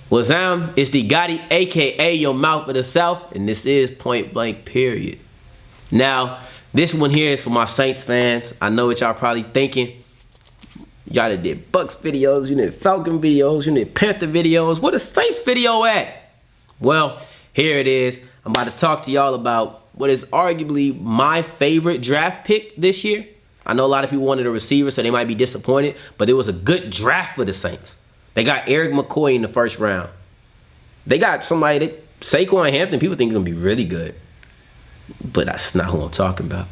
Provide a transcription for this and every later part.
What's up? It's the Gotti, aka your mouth of the South, and this is Point Blank Period. Now, this one here is for my Saints fans. I know what y'all probably thinking. Y'all did Bucks videos, you did Falcon videos, you did Panther videos. What a Saints video at? Well, here it is. I'm about to talk to y'all about what is arguably my favorite draft pick this year. I know a lot of people wanted a receiver, so they might be disappointed, but it was a good draft for the Saints. They got Eric McCoy in the first round. They got somebody that Saquon Hampton, people think is going to be really good. But that's not who I'm talking about.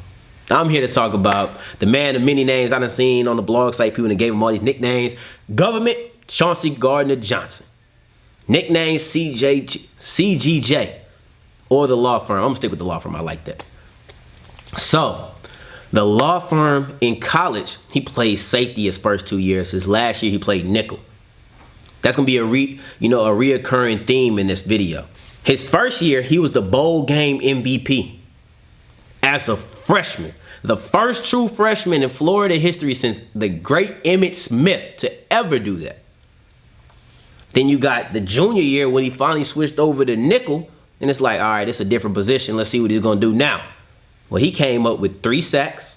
I'm here to talk about the man of many names I done seen on the blog site. People that gave him all these nicknames. Government Chauncey Gardner-Johnson. Nickname CGJ. Or the law firm. I'm going to stick with the law firm. I like that. So, the law firm in college, he played safety his first 2 years. His last year, he played nickel. That's going to be a reoccurring theme in this video. His first year, he was the bowl game MVP. As a freshman. The first true freshman in Florida history since the great Emmitt Smith to ever do that. Then you got the junior year when he finally switched over to nickel. And it's like, all right, it's a different position. Let's see what he's going to do now. Well, he came up with 3 sacks,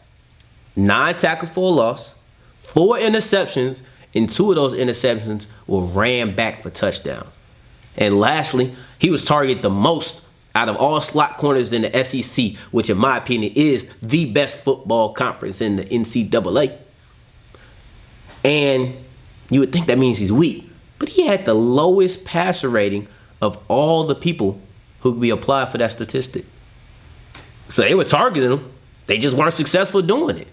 9 tackles for a loss, 4 interceptions, and 2 of those interceptions were ran back for touchdowns. And lastly, he was targeted the most out of all slot corners in the SEC, which in my opinion is the best football conference in the NCAA. And you would think that means he's weak, but he had the lowest passer rating of all the people who could be applied for that statistic. So they were targeting him. They just weren't successful doing it.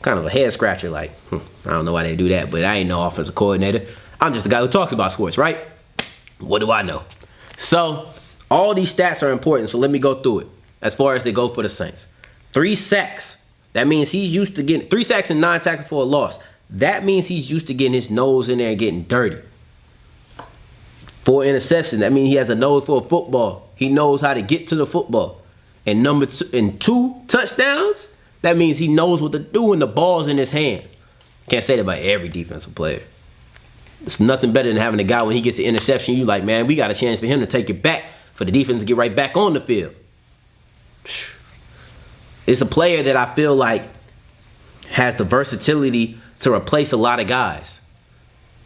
Kind of a head scratcher, like, I don't know why they do that, but I ain't no offensive coordinator. I'm just the guy who talks about sports, right? What do I know? So, all these stats are important, so let me go through it as far as they go for the Saints. 3 sacks. That means he's used to getting 3 sacks and 9 tackles for a loss. That means he's used to getting his nose in there and getting dirty. 4 interceptions. That means he has a nose for a football. He knows how to get to the football. And number 2 touchdowns. That means he knows what to do when the ball's in his hands. Can't say that about every defensive player. It's nothing better than having a guy when he gets an interception, you like, man, we got a chance for him to take it back, for the defense to get right back on the field. It's a player that I feel like has the versatility to replace a lot of guys.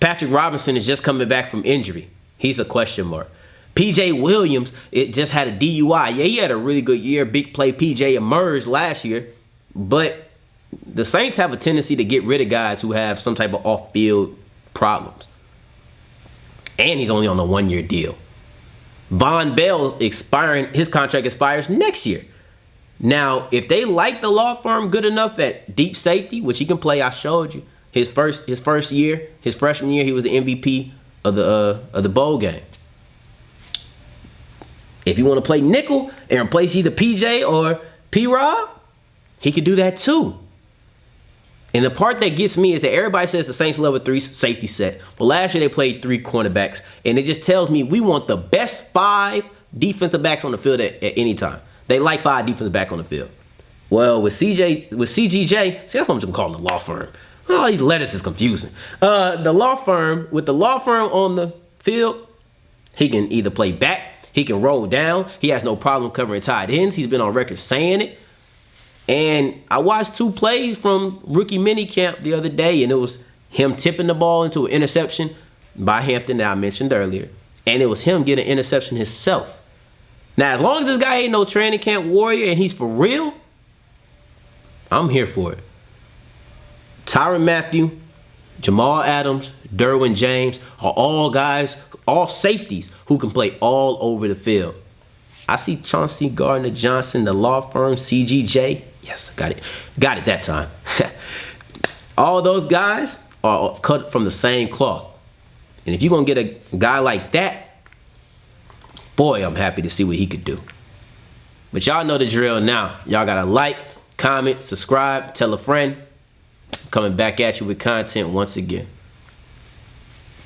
Patrick Robinson is just coming back from injury. He's a question mark. PJ Williams, it just had a DUI. Yeah, he had a really good year. Big play PJ emerged last year. But the Saints have a tendency to get rid of guys who have some type of off-field problems. And he's only on a 1-year deal. Von Bell his contract expires next year. Now, if they like the law firm good enough at deep safety, which he can play, I showed you. His first year, his freshman year, he was the MVP of the bowl game. If you want to play nickel and replace either PJ or P-Rob, he could do that too. And the part that gets me is that everybody says the Saints love a 3 safety set. Well, last year they played 3 cornerbacks, and it just tells me we want the best 5 defensive backs on the field at any time. They like 5 defensive backs on the field. Well, with CGJ, see, that's what I'm just calling the law firm. All these letters is confusing. With the law firm on the field, he can either play back, he can roll down. He has no problem covering tight ends. He's been on record saying it. And I watched 2 plays from rookie minicamp the other day, and it was him tipping the ball into an interception by Hampton that I mentioned earlier. And it was him getting an interception himself. Now, as long as this guy ain't no training camp warrior and he's for real, I'm here for it. Tyrann Mathieu, Jamal Adams, Derwin James are all guys, all safeties who can play all over the field. I see Chauncey Gardner-Johnson, the law firm, CGJ. Yes, got it. Got it that time. All those guys are cut from the same cloth. And if you're going to get a guy like that, boy, I'm happy to see what he could do. But y'all know the drill now. Y'all got to like, comment, subscribe, tell a friend. I'm coming back at you with content once again.